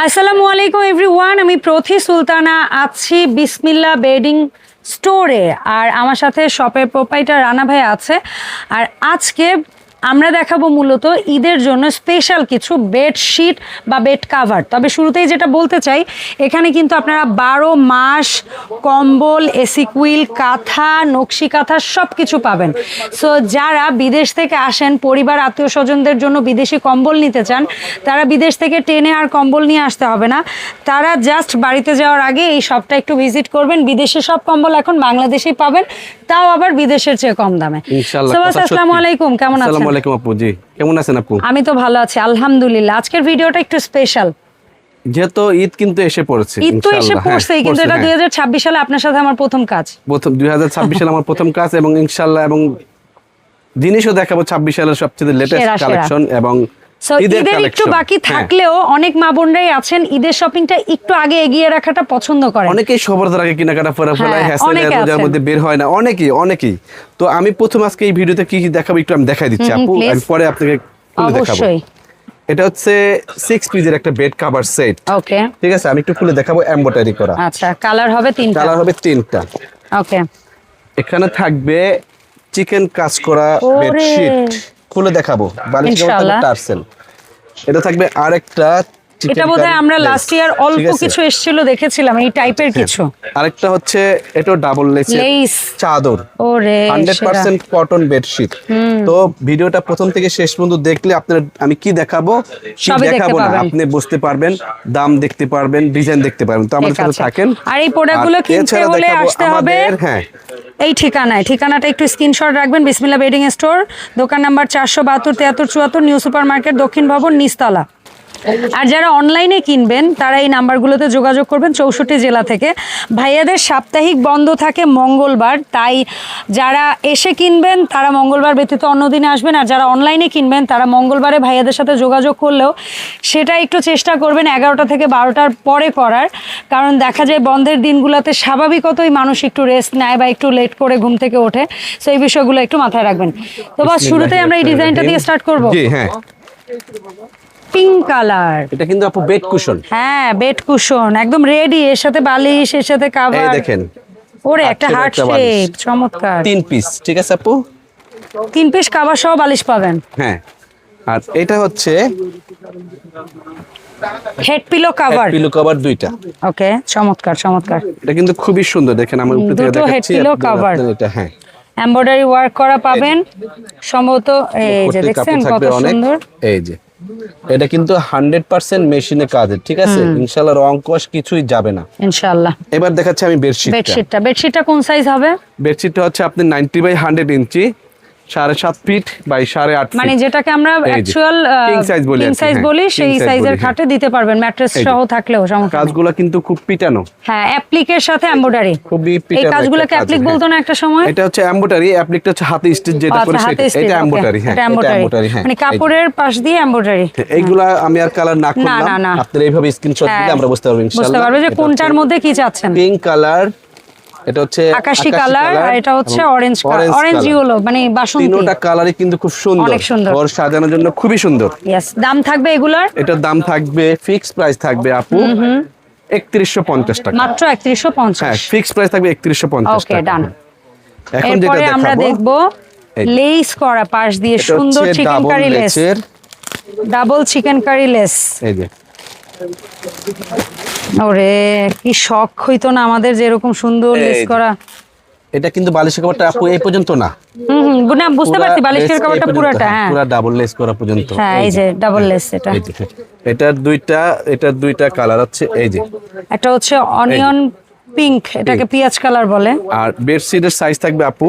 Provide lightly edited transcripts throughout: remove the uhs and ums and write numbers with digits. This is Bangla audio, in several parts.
আসসালামু আলাইকুম এভরিওয়ান, আমি প্রথি সুলতানা আছি বিসমিল্লাহ বেডিং স্টোরে। আর আমার সাথে শপের প্রোপাইটার রানা ভাই আছে। আর আজকে আমরা দেখাবো মূলত ঈদের জন্য স্পেশাল কিছু বেডশিট বা বেড কাভার। তবে শুরুতেই যেটা বলতে চাই, এখানে কিন্তু আপনারা 12 মাস কম্বল, এসি কুইল, কাঁথা, নকশি কাঁথা সব কিছু পাবেন। সো যারা বিদেশ থেকে আসেন, পরিবার আত্মীয় স্বজনদের জন্য বিদেশি কম্বল নিতে চান, তারা বিদেশ থেকে টেনে আর কম্বল নিয়ে আসতে হবে না। তারা জাস্ট বাড়িতে যাওয়ার আগে এই শপটা একটু ভিজিট করবেন। বিদেশি সব কম্বল এখন বাংলাদেশেই পাবেন, তাও আবার বিদেশের চেয়ে কম দামে। আসসালামু আলাইকুম, কেমন আছেন? আসসালামু আলাইকুম আপু, জি কেমন আছেন আপু? আমি তো ভালো আছি আলহামদুলিল্লাহ। আজকের ভিডিওটা একটু স্পেশাল, যেহেতু ঈদ কিন্তু এসে পড়ছে। ঈদ তো এসে পড়ছে, কিন্তু এটা 2026 সালে আপনার সাথে আমার প্রথম কাজ। 2026 সালে আমার প্রথম কাজ, এবং ইনশাআল্লাহ এবং জিনিসও দেখাবো 26 সালের সবচেয়ে লেটেস্ট কালেকশন। এবং ঈদের একটু বাকি থাকলেও অনেক মা বোনরাই আছেন ঈদের শপিংটা একটু আগে এগিয়ে রাখাটা পছন্দ করেন। অনেকেই সবার আগে কেনাকাটা করে ফেলায়, হ্যাসেলের মধ্যে বের হয় না অনেকেই। তো আমি প্রথম আজকে এই ভিডিওতে কি কি দেখাবো একটু আমি দেখাই দিচ্ছি আপু, আমি পরে আপনাকে খুলে দেখাবো। এটা হচ্ছে 6 পিসের একটা বেড কভার সেট। ওকে, ঠিক আছে, আমি একটু খুলে দেখাবো। এমব্রয়ডারি করা। আচ্ছা, কালার হবে 3টা। ওকে, এখানে থাকবে চিকেন কাজ করা বেডশিট, খুলে দেখাবো। বালিশ টার্সেল। এটা থাকবে আরেকটা, এটা বোধহয় আমরা লাস্ট ইয়ার অল্প কিছু এসেছিল দেখেছিলাম এই টাইপের কিছু। আরেকটা হচ্ছে এটা ডাবল লেস চাদর, ওরে 100% কটন বেডশিট। তো ভিডিওটা প্রথম থেকে শেষ পর্যন্ত দেখলে আপনারা আমি কি দেখাবো কি দেখাবো না আপনি বুঝতে পারবেন, দাম দেখতে পারবেন, ডিজাইন দেখতে পারবেন। তো আমাদের সাথে থাকেন। আর এই প্রোডাক্টগুলো কিনতে হলে আসতে হবে এই ঠিকানাটা একটু স্ক্রিনশট রাখবেন। বিসমিল্লাহ বেডিং স্টোর, দোকান নাম্বার 472 73 74, নিউ সুপার মার্কেট, দক্ষিণ ভবন, নিচতলা। আর যারা অনলাইনে কিনবেন তারা এই নাম্বারগুলোতে যোগাযোগ করবেন 64 জেলা থেকে। ভাইয়াদের সাপ্তাহিক বন্ধ থাকে মঙ্গলবার, তাই যারা এসে কিনবেন তারা মঙ্গলবার ব্যতীত অন্য দিনে আসবেন। আর যারা অনলাইনে কিনবেন তারা মঙ্গলবারে ভাইয়াদের সাথে যোগাযোগ করলেও সেটা একটু চেষ্টা করবেন 11টা থেকে 12টার পরে করার, কারণ দেখা যায় বন্ধের দিনগুলোতে স্বাভাবিকতই মানুষ একটু রেস্ট নেয় বা একটু লেট করে ঘুম থেকে ওঠে। সো এই বিষয়গুলো একটু মাথায় রাখবেন। তো বাস শুরুতেই আমরা এই ডিজাইনটা দিয়ে স্টার্ট করবো। পিঙ্ক কালার, এটা কিন্তু আপু বেড কুশন। হ্যাঁ, বেড কুশন একদম রেডি, এর সাথে বালিশ, এর সাথে কভার। এই দেখেন, ওরে একটা হার্ট শেপ, চমৎকার। 3 পিস, ঠিক আছে আপু? 3 পিস কভার সহ বালিশ পাবেন। হ্যাঁ, আর এটা হচ্ছে head pillow cover, pillow cover 2টা। ওকে, চমৎকার। এটা কিন্তু খুবই সুন্দর, দেখেন আমার উপরে থেকে দেখাচ্ছি। হেড পিলো কভার, এটা হ্যাঁ এমব্রয়ডারি ওয়ার্ক করা পাবেন সম্ভবত। এই যে দেখছেন কত সুন্দর। এই যে এটা কিন্তু 100% মেশিনে কাজের, ঠিক আছে? ইনশাআল্লাহ রং কষ কিছুই যাবে না ইনশাআল্লাহ। এবার দেখাচ্ছি আমি বেডশিটটা কোন সাইজ হবে? বেডশিটটা হচ্ছে আপনি 90 বাই 100 ইঞ্চি, 7.5 ফিট বাই 8.5 ফিট, মানে যেটাকে আমরা অ্যাকচুয়াল কিং সাইজ বলি সেই সাইজের খাটে দিতে পারবেন, ম্যাট্রেস সহ থাকলেও সমস্যা। কাজগুলো কিন্তু খুব পিটানো। হ্যাঁ, অ্যাপ্লিকের সাথে এমব্রয়ডারি, খুবই পিটানো। এই কাজগুলোকে অ্যাপ্লিক বলতো না একটা সময়? এটা হচ্ছে এমব্রয়ডারি, অ্যাপ্লিকটা হচ্ছে হাতে স্টিচ যেটা করে সেটা, এটা এমব্রয়ডারি। হ্যাঁ, এটা এমব্রয়ডারি, হ্যাঁ, মানে কাপড়ের পাশ দিয়ে এমব্রয়ডারি। এইগুলা আমি আর কালার না করলাম, আপনারা এইভাবে স্ক্রিনশট দিলে আমরা বুঝতে পারবো ইনশাআল্লাহ, বুঝতে পারবে যে কোনটার মধ্যে কি চাচ্ছেন। পিঙ্ক কালার, এটা হচ্ছে আকাশী কালার, আর এটা হচ্ছে অরেঞ্জ ইয়েলো, মানে বাসন্তী। তিনটা কালারই কিন্তু খুব সুন্দর, অনেক সুন্দর, ঘর সাজানোর জন্য খুবই সুন্দর। यस, দাম থাকবে এগুলার? এটার দাম থাকবে ফিক্স প্রাইস থাকবে আপু 3150 টাকা, মাত্র 3150। হ্যাঁ, ফিক্স প্রাইস থাকবে 3150 টাকা। ওকে, ডান। এখন যেটা দেখাবো আমরা দেখব লেস করা পাশ দিয়ে সুন্দর chicken curry lace, double chicken curry lace. এই যে ওরে কি শখ হইতো না আমাদের যে এরকম সুন্দর লেস করা। এটা কিন্তু বালিশের কভারটা আপু এই পর্যন্ত না। না, বুঝতে পারছি, বালিশের কভারটা পুরোটা। হ্যাঁ, পুরো ডাবল লেস করা পর্যন্ত। হ্যাঁ, এই যে ডাবল লেস। এটার দুইটা কালার হচ্ছে। এই যে একটা হচ্ছে অনিয়ন পিঙ্ক, এটাকে পেঁয়াজ কালার বলে। আর বেডশিটের সাইজ থাকবে আপু,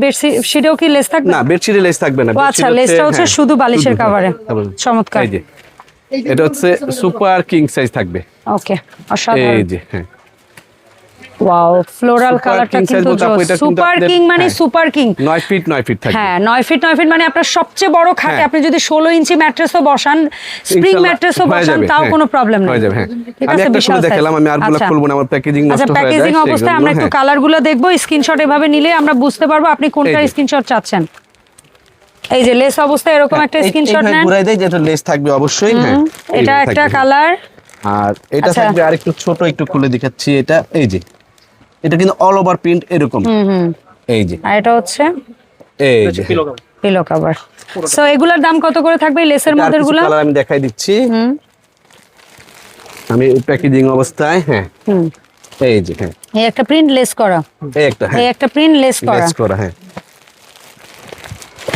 বেডশিটেও কি লেস থাকবে? না, বেডশিটে লেস থাকবে না। আচ্ছা, লেসটা হচ্ছে শুধু বালিশের কভারে। চমৎকার। এই যে এটা হচ্ছে সুপার কিং সাইজ থাকবে। ওকে, অসাধারণ। এই যে হ্যাঁ, ওয়াও, ফ্লোরাল কালারটা কিন্তু সুপার কিং, মানে সুপার কিং 9 ফিট থাকবে। হ্যাঁ, 9 ফিট মানে আপনার সবচেয়ে বড় খাটে আপনি যদি 16 ইঞ্চি ম্যাট্রেসও বসান, স্প্রিং ম্যাট্রেসও বসান, তাও কোনো প্রবলেম নেই। আমি একটা খুলে দেখালাম, আমি আরগুলো খুলবো না, আমার প্যাকেজিং নষ্ট হয়ে যায়। আচ্ছা, প্যাকেজিং অবস্থায় আমরা একটু কালারগুলো দেখবো, স্ক্রিনশট এভাবে নিলে আমরা বুঝতে পারবো আপনি কোনটার স্ক্রিনশট চাচ্ছেন। এই যে লেস অবস্থায় এরকম একটা স্ক্রিনশট নেন, ঘুরাই দেই, যেটা লেস থাকবে অবশ্যই। হ্যাঁ, এটা একটা কালার। আর এটা থাকবে আরেকটু ছোট, একটু খুলে দেখাচ্ছি। এটা এই যে, এটা কিন্তু অল ওভার প্রিন্ট এরকম। এই যে, আর এটা হচ্ছে এই যে পিলো কভার। সো এগুলোর দাম কত করে থাকবে লেসের মধ্যেগুলো? কালার আমি দেখাই দিচ্ছি, আমি প্যাকেজিং অবস্থায়। হ্যাঁ, এই যে, হ্যাঁ, এই একটা প্রিন্ট লেস করা, এই একটা, হ্যাঁ, এই একটা প্রিন্ট লেস করা, হ্যাঁ,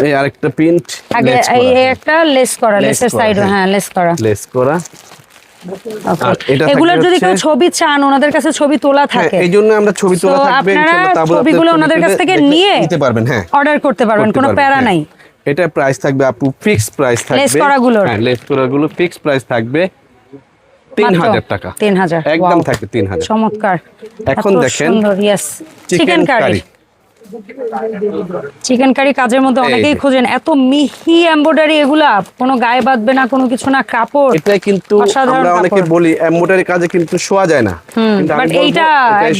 এই আরেকটা প্রিন্ট আগে এই একটা লেস করা, লেসের সাইডে, হ্যাঁ, লেস করা। এগুলোর যদি কেউ ছবি চান, ওনাদের কাছে ছবি তোলা থাকে, এই জন্য আমরা ছবি তোলা থাকবে, ইনশাআল্লাহ ছবিগুলো ওনাদের কাছ থেকে নিয়ে নিতে পারবেন। হ্যাঁ, অর্ডার করতে পারবেন, কোনো প্যারা নাই। এটা প্রাইস থাকবে আপু, ফিক্স প্রাইস থাকবে লেস করাগুলোর। হ্যাঁ, লেস করাগুলো ফিক্স প্রাইস থাকবে 3000 টাকা। 3000 একদম থাকবে 3000। চমৎকার। এখন দেখেন চিকেন কারি। চিকেন কারি কাজের মধ্যে অনেকেই খোঁজেন, এত মিহি এমব্রয়ডারি, এগুলা কোনো গায়ে বাঁধবে না, কোনো কিছু না, কাপড় এটা কিন্তু আমরা অনেকে বলি এমব্রয়ডারি কাজে কিন্তু শোয়া যায় না, কিন্তু আমি বলবো এটা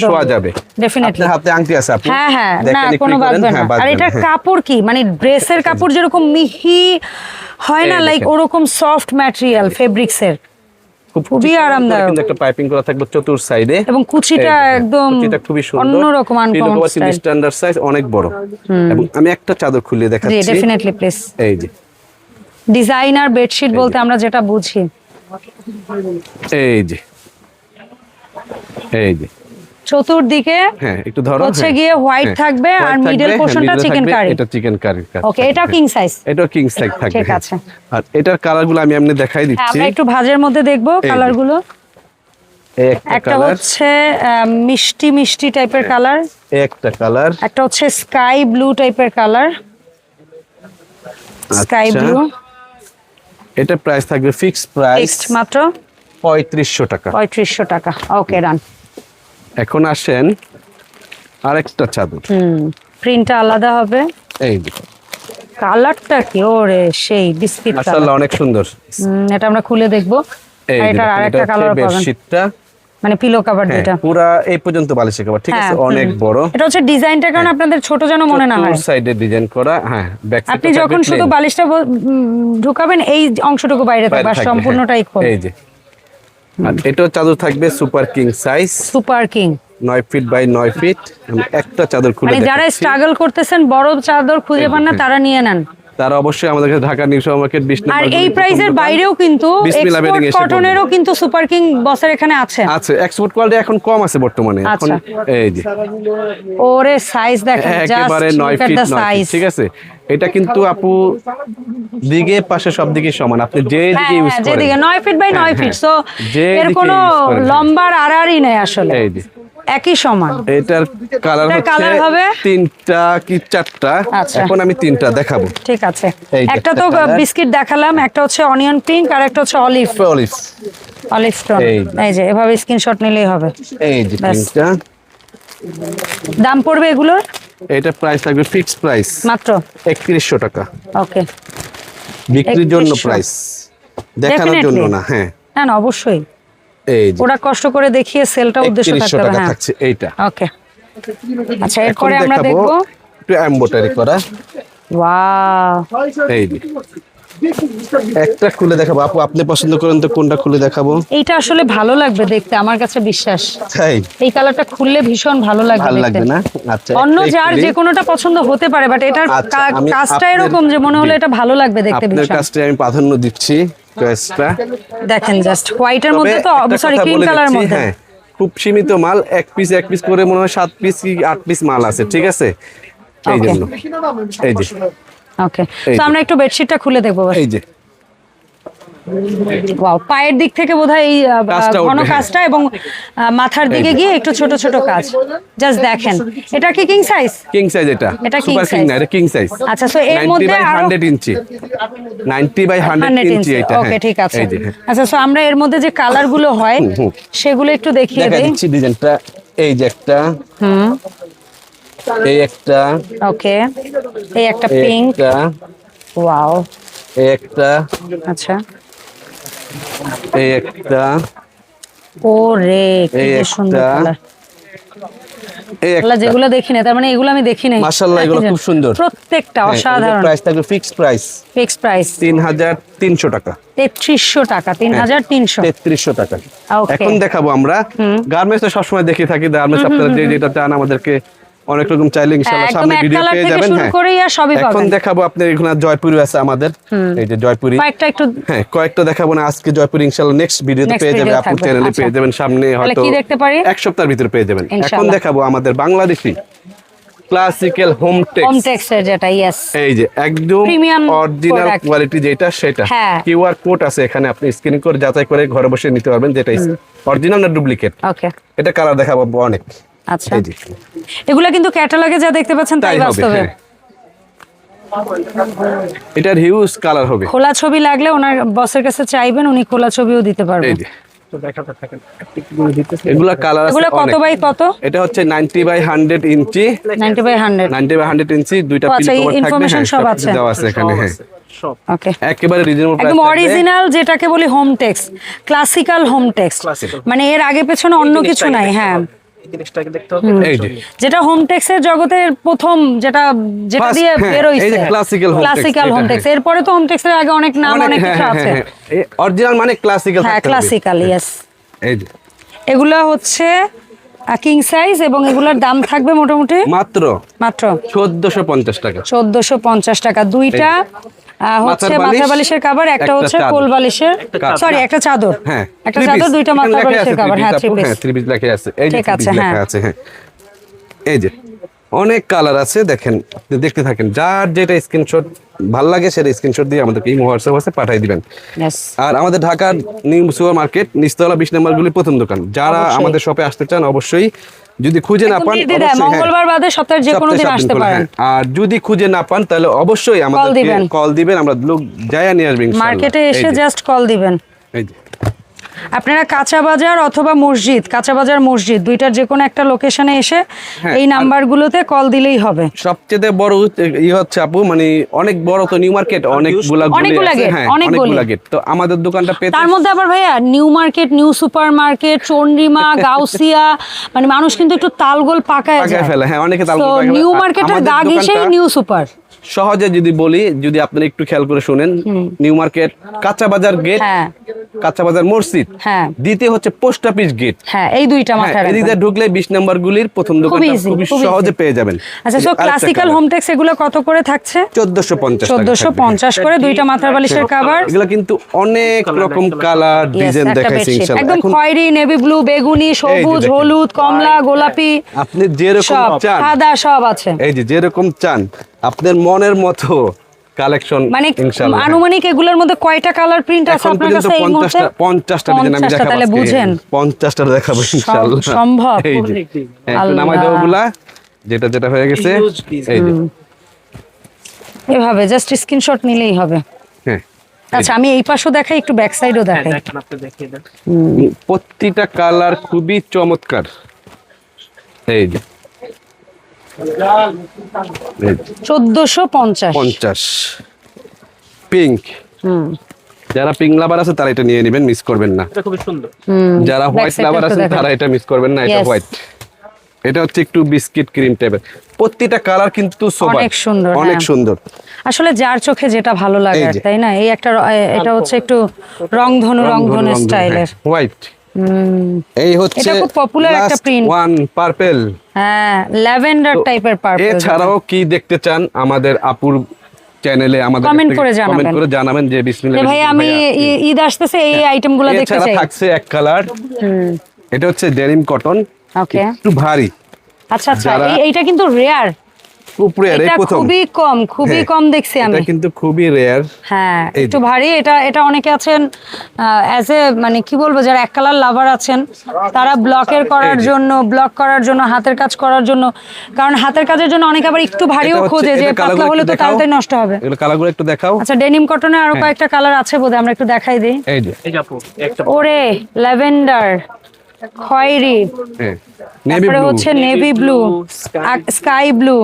শোয়া যাবে ডেফিনেটলি। আপনার হাতে আংটি আছে আপু? হ্যাঁ হ্যাঁ, না কোনো বাঁধবে না। আর এটা কাপড় কি মানে ড্রেসের কাপড় যেরকম মিহি হয় না, লাইক ওরকম সফট ম্যাটেরিয়াল ফেব্রিক্সের, খুবই আরামদায়ক। কিন্তু একটা পাইপিং করা থাকবে চতুর সাইডে, এবং কুচিটা একদম খুবই সুন্দর, অন্যরকম আনকমন স্টাইল, স্ট্যান্ডার্ড সাইজ, অনেক বড়। এবং আমি একটা চাদর খুলে দেখাচ্ছি। জি ডেফিনেটলি প্লিজ। এই যে ডিজাইনার বেডশিট বলতে আমরা যেটা বুঝি, এই যে, এই যে চতুর্দিকে হ্যাঁ একটু ধরো, হচ্ছে গিয়ে হোয়াইট থাকবে আর মিডল পোরশনটা চিকেন কারি। এটা চিকেন কারি। ওকে, এটা কিং সাইজ, এটা কিং সাইজ থাকবে। ঠিক আছে। আর এটার কালারগুলো আমি আপনাদের দেখাই দিচ্ছি। আমরা একটু ভাঁজের মধ্যে দেখবো কালারগুলো। একটা হচ্ছে মিষ্টি মিষ্টি টাইপের কালার, একটা কালার, একটা হচ্ছে স্কাই ব্লু টাইপের কালার, স্কাই ব্লু। এটা প্রাইস থাকবে ফিক্সড প্রাইস মাত্র 3500 টাকা। 3500 টাকা। ওকে ডান। এখন আসেন আরেকটা চাদর, প্রিন্টটা আলাদা হবে। এই যে কালারটা কি ওরে সেই বিস্কিট কালার, মাশাআল্লাহ অনেক সুন্দর। এটা আমরা খুলে দেখব। আর এটা আরেকটা কালার পাবেন, বেডশিটটা মানে পিলো কভার যেটা পুরো এই পর্যন্ত বালিশের কভার, ঠিক আছে, অনেক বড়। এটা হচ্ছে ডিজাইনটার কারণে আপনাদের ছোট যেন মনে না হয়, সাইডে ডিজাইন করা। হ্যাঁ, ব্যাক সাইডে আপনি যখন শুধু বালিশটা ঢুকাবেন এই অংশটুকু বাইরে থাকবে, আর সম্পূর্ণটাই খোলা। এই যে, আর এটাও চাদর থাকবে super king size, super king 9 feet by 9 feet. আমি একটা চাদর খুলে মানে যারা স্ট্রাগল করতেছেন, বড় চাদর খুঁজে পান না, তারা নিয়ে নেন। তারা অবশ্যই আমাদের কাছে ঢাকা নিউ মার্কেট 20 নম্বর। আর এই প্রাইসের বাইরেও কিন্তু এক্সপোর্ট কটনেরও কিন্তু সুপার কিং বসের এখানে আছে। আছে, এক্সপোর্ট কোয়ালিটি এখন কম আছে বর্তমানে। এখন এই যে ওরে সাইজ দেখেন, একেবারে 9 ফিট 9 ফিট, ঠিক আছে। এটা কিন্তু আপু দিকে পাশে সব দিকে সমান, আপনি যে দিকে ইউজ করেন, যেদিকে 9 ফিট বাই 9 ফিট, সো এর কোনো লম্বার আড়াআড়ি নেই আসলে, এই যে একই সমান। এটার কালার হচ্ছে তিনটা কি চারটা, এখন আমি তিনটা দেখাবো, ঠিক আছে। একটা তো বিস্কিট দেখালাম, একটা হচ্ছে অনিয়ন পিঙ্ক, আর একটা হচ্ছে অলিভ টোন। এই যে এভাবে স্ক্রিনশট নিলেই হবে। এই যে তিনটা দাম পড়বে এগুলোর, এটা প্রাইস থাকবে ফিক্সড প্রাইস মাত্র 3100 টাকা। ওকে, বিক্রির জন্য প্রাইস, দেখানোর জন্য না। হ্যাঁ না অবশ্যই, এই যে ওরা কষ্ট করে দেখিয়ে সেলটা উদ্দেশ্য থাকতে হবে। হ্যাঁ থাকছে এইটা। ওকে, আচ্ছা এরপরে আমরা দেখব একটু এমব্রয়ডারি করা। ওয়াও, এই যে একটা খুলে দেখাবো আপু, আপনি পছন্দ করেন তো কোনটা খুলে দেখাবো? এইটা আসলে ভালো লাগবে দেখতে, আমার কাছে বিশ্বাস। তাই এই কালারটা খুললে ভীষণ ভালো লাগবে, ভালো লাগবে না? আচ্ছা, অন্য যার যে কোনোটা পছন্দ হতে পারে, বাট এটার কাজটা এরকম যে মনে হলো এটা ভালো লাগবে দেখতে। আপনার কাজটা আমি প্রাধান্য দিচ্ছি। চয়েসটা দেখেন, জাস্ট হোয়াইটের মধ্যে তো, সরি ক্রিম কালারের মধ্যে। হ্যাঁ, খুব সীমিত মাল, এক পিস করে মনে হয় 7 পিস কি 8 পিস মাল আছে, ঠিক আছে। এই জন্য এই যে ওকে, তো আমরা একটু বেডশিটটা খুলে দেখবো। এই যে ওয়াও, পায়ের দিক থেকে বোধহয় এই ঘন কাজটা, এবং মাথার দিকে গিয়ে একটু ছোট ছোট কাজ। জাস্ট দেখেন, এটা কি কিং সাইজ? কিং সাইজ, এটা সুপার কিং না, এটা কিং সাইজ। আচ্ছা, সো এর মধ্যে 100 ইঞ্চি, 90 বাই 100 ইঞ্চি এটা। ওকে, ঠিক আছে। আচ্ছা, সো আমরা এর মধ্যে যে কালার গুলো হয় সেগুলো একটু দেখিয়ে দেই। দেখাচ্ছি ডিজাইনটা। এই যে একটা, এই একটা, ওকে, এই একটা পিঙ্ক, ওয়াও, এই একটা, আচ্ছা, এই একটা, ওরে কি সুন্দর কালার। এই এগুলা যেগুলো দেখি না, তার মানে এগুলো আমি দেখি নাই। মাশাআল্লাহ, এগুলো খুব সুন্দর, প্রত্যেকটা অসাধারণ। প্রাইস থাকবে ফিক্সড প্রাইস, 3300 টাকা। 3300 টাকা, 3300, 3300 টাকা। Okay. এখন দেখাবো আমরা গার্মেন্টস, তো সবসময় দেখে থাকি গার্মেন্টস, আপনারা যে যেটা চান আমাদেরকে অনেক রকম চাইলে ইনশাআল্লাহ একদম সামনে এক ভিডিও কালার পেয়ে থেকে যাবেন। শুরু হ্যাঁ, করেই আর সবই এখন পাবেন। দেখাবো আপনার এখানে জয়পুরি আছে আমাদের, এই যে জয়পুরি কয়েকটা একটু হ্যাঁ কয়েকটা দেখাবো না আজকে, জয়পুরি ইনশাআল্লাহ নেক্সট ভিডিওতে Next পেয়ে যাবে, video আপুর থাকবে। চ্যানেলে আচ্ছা। পেয়ে যাবেন, সামনে তাহলে হয়তো কি দেখতে পারি? এক সপ্তাহের ভিতরে পেয়ে যাবেন। এখন ইনশাআল্লাহ। দেখাবো আমাদের বাংলাদেশি ক্লাসিক্যাল হোম হোম টেক্স, টেক্সের যেটা, ইয়েস, এই যে একদম Premium অরিজিনাল product। কোয়ালিটি যেটা সেটা, হ্যাঁ। কিউআর কোড আছে এখানে, আপনি স্ক্যান করে যাচাই করে ঘরে বসে নিতে পারবেন যেটা অরিজিনাল না ডুপ্লিকেট। ওকে, এটা কালার দেখাবো অনেক, আচ্ছা। এই যে এগুলো কিন্তু ক্যাটালগে যা দেখতে পাচ্ছেন তাই তাই হবে, বাস্তবে। হ্যাঁ। এটার হিউজ কালার হবে, খোলা ছবি লাগলে ওনার বসের কাছে চাইবেন, উনি খোলা ছবিও দিতে এই পারবেন। যে এগুলা কালার আছে এগুলো কত অনেক। বাই কত? এটা হচ্ছে 90/100 ইঞ্চি, 90/100। 90/100 ইঞ্চি, দুইটা ও, পিন আচ্ছা, এই কভার থাকবে, information হ্যাঁ সব সব আছে। কিছু দেওয়া আছে এখানে, হ্যাঁ ওকে, একেবারে রিজনেবল প্রাইস, একদম অরিজিনাল যেটাকে বলি home tex, classical home tex, মানে এর আগে পেছনে অন্য কিছু নাই। হ্যাঁ, এই যে যেটা হোম টেক্সের জগতের প্রথম, যেটা First, দিয়ে হ্যাঁ, বের হইছে এই যে classical home text, classical home এটা, টেক্স। এরপরে তো হোম টেক্সের আগে অনেক নাম, অনেক কিছু আছে। অরিজিনাল মানে ক্লাসিক্যাল, হ্যাঁ, ক্লাসিক্যাল, ইয়েস। এই যে এগুলো হচ্ছে কিং সাইজ এবং এগুলোর দাম থাকবে মোটামুটি মাত্র মাত্র 1450 টাকা। 1450 টাকা। দুইটা হচ্ছে মাথার বালিশ, মাথার বালিশের কভার, একটা একটা হচ্ছে চাদর। কোল বালিশের, সরি একটা চাদর, হ্যাঁ, একটা three চাদর, piece। দুইটা এখানে মাথার লেখা বালিশের আছে কভার, three হ্যাঁ, piece, 3 পিস। হ্যাঁ 3 পিস লেখা আছে, এই যে ঠিক 3 আছে, piece লেখা হ্যাঁ। আছে, হ্যাঁ এই যে অনেক কালার আছে, দেখেন আপনি দেখতে থাকেন, যার যেটা স্ক্রিনশট ভালো লাগে সেটা স্ক্রিনশট দিয়ে আমাদেরকে এই হোয়াটসঅ্যাপ আছে পাঠিয়ে দিবেন। Yes. আর আমাদের ঢাকার নিউ সুপার মার্কেট নিচতলা 20 নম্বর গুলি প্রথম দোকান, যারা অবশ্যই। আমাদের শপে আসতে চান অবশ্যই, যদি খুঁজে না একদম পান নির্দ্বিধায়, অবশ্যই, হ্যাঁ, মঙ্গলবার বাদে সপ্তাহের যে কোনো সপ্তাহে দিন 7 দিন আসতে খোলা, পারেন। হ্যাঁ। আর যদি খুঁজে না পান তাহলে অবশ্যই আমাদেরকে দিবেন। কল দিবেন, আমরা লোক যায়া নিয়ে আসবেন ইনশাআল্লাহ। মার্কেটে এই এসে যে, জাস্ট কল দিবেন। এই যে আপনারা কাঁচা বাজার অথবা মসজিদ, কাঁচা বাজার মসজিদ দুইটার যে কোনো একটা লোকেশনে এসে হ্যাঁ, এই নাম্বারগুলোতে কল দিলেই হবে। সবচেয়ে বড় হচ্ছে আপু, মানে অনেক বড় তো নিউ মার্কেট, অনেকগুলা অনেকগুলা আছে, gate, হ্যাঁ অনেকগুলি। অনেকগুলা গেট, তো আমাদের দোকানটা পেতে তার মধ্যে আবার ভাইয়া new market, new super market, Chandima, Gausia, মানে মানুষ কিন্তু একটু তালগোল পাকায় পাকায় যায়। ফেলে, হ্যাঁ অনেকে তালগোল তো পাকায় ফেলে। নিউ আর মার্কেটের আমাদের দাগ এসেই দোকানটা নিউ সুপার। সহজে যদি বলি, যদি আপনারা একটু খেয়াল করে শুনেন, নিউ মার্কেট, কাঁচা বাজার গেট, হ্যাঁ। কাঁচা বাজার মসজিদ, হ্যাঁ। দ্বিতীয় হচ্ছে পোস্ট অফিস গেট, হ্যাঁ, এই দুইটা মাথায় এদিকে রাখবেন। ঢুকলে 20 নম্বর গুলির প্রথম দোকানটা easy, খুবই খুব সহজে easy। পেয়ে যাবেন। আচ্ছা, তো আরেকটা ক্লাসিক্যাল colour, হোম টেক্স এগুলো কত করে থাকছে? 1450 টাকা 1450 করে, দুইটা মাথার বালিশের কভার। এগুলো কিন্তু অনেক রকম কালার ডিজাইন দেখাইছি ইনশাআল্লাহ। একদম এখন খয়েরি, নেভি ব্লু, বেগুনি, সবুজ, দেখেন। হলুদ, কমলা, গোলাপি, আপনি যেরকম সব চান, সাদা সব আছে। এই যে যেরকম চান আপনার মনের মতো কালেকশন মানে ইনশাআল্লাহ। আনুমানিক এগুলোর মধ্যে কয়টা কালার প্রিন্ট আছে এখন আপনার পর্যন্ত কাছে এই মুহূর্তে? 50টা ডিজাইন আমি 50টা, দেখাবো তাহলে আজকে। বুঝেন 50টা দেখাবো ইনশাআল্লাহ। সম্ভব? এই যে একটু নামাই আল্লাহ। দাও ওগুলা, যেটা যেটা হয়ে গেছে, এই যে এভাবে জাস্ট স্ক্রিনশট নিলেই হবে। হ্যাঁ আচ্ছা, আমি এই পাশও দেখাই, একটু ব্যাক সাইডও দেখাই। প্রতিটা কালার খুবই চমৎকার, এই যে 1450। 50 পিঙ্ক, যারা পিঙ্ক লাভার আছে তারা এটা নিয়ে নেবেন, মিস করবেন না। এটা খুবই সুন্দর। যারা হোয়াইট side টা লাভার একটু আছেন দেখান। তারা এটা মিস করবেন না, এটা Yes. হোয়াইট। এটা হচ্ছে একটু বিস্কিট ক্রিম টাইপের, প্রতিটা কালার কিন্তু সোবার, অনেক সুন্দর, অনেক হ্যাঁ। সুন্দর। আসলে যার চোখে যেটা ভালো লাগে, এই যে। তাই না? এই একটা এটা হচ্ছে একটু রংধনু স্টাইলের। হোয়াইট, এই হচ্ছে এটা খুব popular একটা print। One purple. হ্যাঁ, ল্যাভেন্ডার টাইপের পার্পল। এছাড়াও কি দেখতে চান আমাদের আপুর চ্যানেলে আমাদের Comment করে জানাবেন। কমেন্ট করে জানাবেন যে বিসমিল্লাহ ভাই আমি ঈদ আসতেছে, এই আইটেমগুলো দেখতে এছাড়া চাই। থাকছে এক কালার, এটা হচ্ছে ডেনিম কটন, ওকে, একটু ভারী, আচ্ছা আচ্ছা, যারা- এইটা কিন্তু রেয়ার, উপরে এই এটা প্রথম, খুবই কম, খুবই হ্যাঁ, কম দেখছি আমি। এটা কিন্তু খুবই রেয়ার। হ্যাঁ, এই একটু যে। ভারী। এটা এটা অনেকে আছেন অ্যাজ এ, মানে কি বলবো, যারা এক কালার লাভার আছেন, তারা ব্লকের করার এই যে। জন্য, ব্লক করার জন্য, হাতের কাজ করার জন্য, কারণ হাতের কাজের জন্য অনেকে আবার একটু ভারীও এটা হচ্ছে- খোঁজে, যে এটা পাতলা কালারগুলো হলে একটু তো দেখাও। তাড়াতাড়ি নষ্ট হবে। এগুলো কালারগুলো একটু দেখাও। আচ্ছা, ডেনিম কটনে আরো হ্যাঁ। কয়েকটা কালার আছে বোধহয়, আমরা একটু দেখাই দিই। এই যে এই যে আপু, একটা ওরে, ল্যাভেন্ডার, খয়েরি, হ্যাঁ, নেভি তারপরে ব্লু, হচ্ছে navy blue, sky sky blue,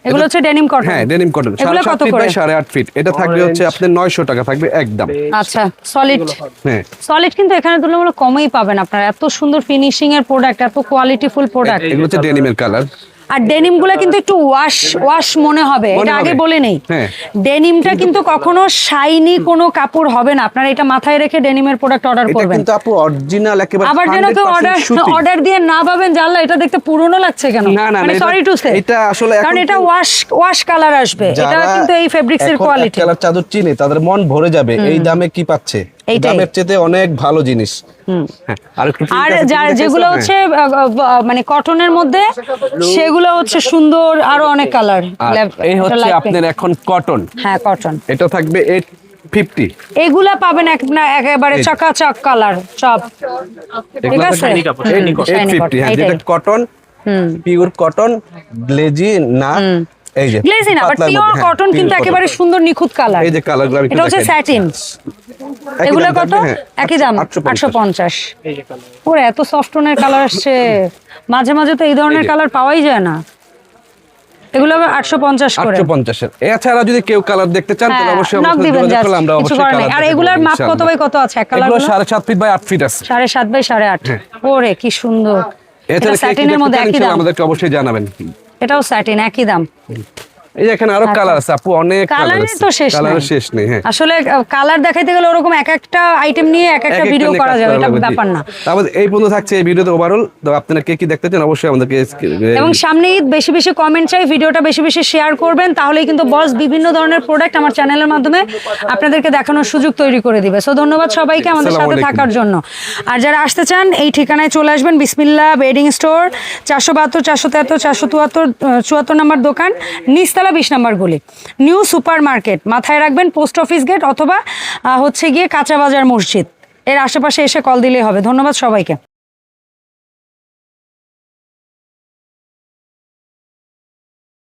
এগুলো হচ্ছে ডেনিম কটন। হ্যাঁ ডেনিম কটন, এগুলো 7.5 কত ফিট করে? By 8.5 feet. এটা থাকবে হচ্ছে আপনার 900 টাকা থাকবে একদম। আচ্ছা সলিড, হ্যাঁ সলিড কিন্তু এখানে তুলনামূলক কমই পাবেন আপনারা। এত সুন্দর ফিনিশিং এর প্রোডাক্ট, এত কোয়ালিটিফুল প্রোডাক্ট। এগুলো হচ্ছে ডেনিমের কালার। আর ডেনিম গুলা কিন্তু একটু ওয়াশ মনে হবে, এটা আগে বলে নেই। হ্যাঁ। ডেনিমটা কিন্তু কখনো শাইনি কোনো কাপড় হবে না, আপনারা এটা মাথায় রেখে ডেনিমের প্রোডাক্ট অর্ডার এটা করবেন। কিন্তু আপু অরিজিনাল একেবারে আবার যেন কেউ 100% অর্ডার দিয়ে না পাবেন জানলা এটা দেখতে পুরনো লাগছে কেন, না, না, মানে এটা- সরি টু সে, এটা আসলে এখন কারণ এটা ওয়াশ কালার আসবে, এটা কিন্তু এই ফেব্রিক্স এর কোয়ালিটি। কালার চাদর চিনে তাদের মন ভরে যাবে, এই দামে কি পাচ্ছে, এই এইটাই। দামের চেয়ে অনেক ভালো জিনিস। হ্যাঁ, আর একটু আর print আছে, print যেগুলো দেখাইছো? হচ্ছে মানে কটনের মধ্যে সেগুলো হচ্ছে সুন্দর, আরো অনেক কালার। আর এই হচ্ছে আপনার এখন কটন, হ্যাঁ কটন, এটা থাকবে 850। এগুলা পাবেন একেবারে চকাচক কালার সব, ঠিক আছে? 850, হ্যাঁ, যেটা কটন, পিওর কটন, গ্লেজি না, এই যে গ্লেজি না, বাট পাতলার পিওর মধ্যে, হ্যাঁ, কটন কিন্তু pure একেবারে cotton। সুন্দর নিখুঁত কালার। এই যে কালারগুলো আমি একটু এটা হচ্ছে দেখাই স্যাটিন। একই এগুলো দাম কত? থাকবে, হ্যাঁ, একই দাম 850। ওরে এত সফট টোনের কালার আসছে, মাঝে মাঝে তো এই ধরনের এই যে। কালার পাওয়াই যায় না। এগুলো আবার 850 করে। 850 এর। এছাড়া যদি কেউ কালার দেখতে চান তাহলে অবশ্যই নক আমাদের সাথে দিবেন যোগাযোগ just, করলে আমরা কিছু অবশ্যই করার নেই। কালার আর দেখাবো এগুলার মাপ কত ইনশাআল্লাহ। বাই কত আছে? এক এগুলো কালার 7.5 ফিট বাই 8 ফিট আছে। 7.5 বাই 8.5। ওরে কি সুন্দর। এটা এছাড়া কে কি স্যাটিনের দেখতে মধ্যে চান একই ইনশাআল্লাহ দাম, আমাদেরকে অবশ্যই জানাবেন। এটাও স্যাটিন একই দাম। এই যে এখানে আরো কালার আছে আপু, অনেক কালার কালারের আছে, তো শেষ কালারের নাই। শেষ নেই। হ্যাঁ, আসলে কালার দেখাইতে গেলে ওরকম এক একটা আইটেম নিয়ে এক একটা ভিডিও নিয়ে করা কাজ যাবে, এটা লাগবে, জি। ব্যাপার না। তারপর এই পর্যন্ত থাকছে এই ভিডিওতে ওভারঅল। তো আপনারা কে কি দেখতে চান অবশ্যই আমাদেরকে এবং সামনে ঈদ, বেশি বেশি কমেন্ট চাই, ভিডিওটা বেশি বেশি শেয়ার করবেন, তাহলেই কিন্তু বস বিভিন্ন ধরনের প্রোডাক্ট আমার চ্যানেলের মাধ্যমে আপনাদেরকে দেখানোর সুযোগ তৈরি করে দিবে। সো ধন্যবাদ সবাইকে আমাদের আসসালামু সাথে আলাইকুম। থাকার জন্য। আর যারা আসতে চান এই ঠিকানায় চলে আসবেন, বিসমিল্লাহ বেডিং স্টোর, 472, 473, 474, 74 নম্বর দোকান, নিচতলা 20 নম্বর গলি, নিউ সুপার মার্কেট। মাথায় রাখবেন পোস্ট অফিস গেট অথবা হচ্ছে গিয়ে কাঁচা বাজার মসজিদ, এর আশেপাশে এসে কল দিলেই হবে। ধন্যবাদ সবাইকে।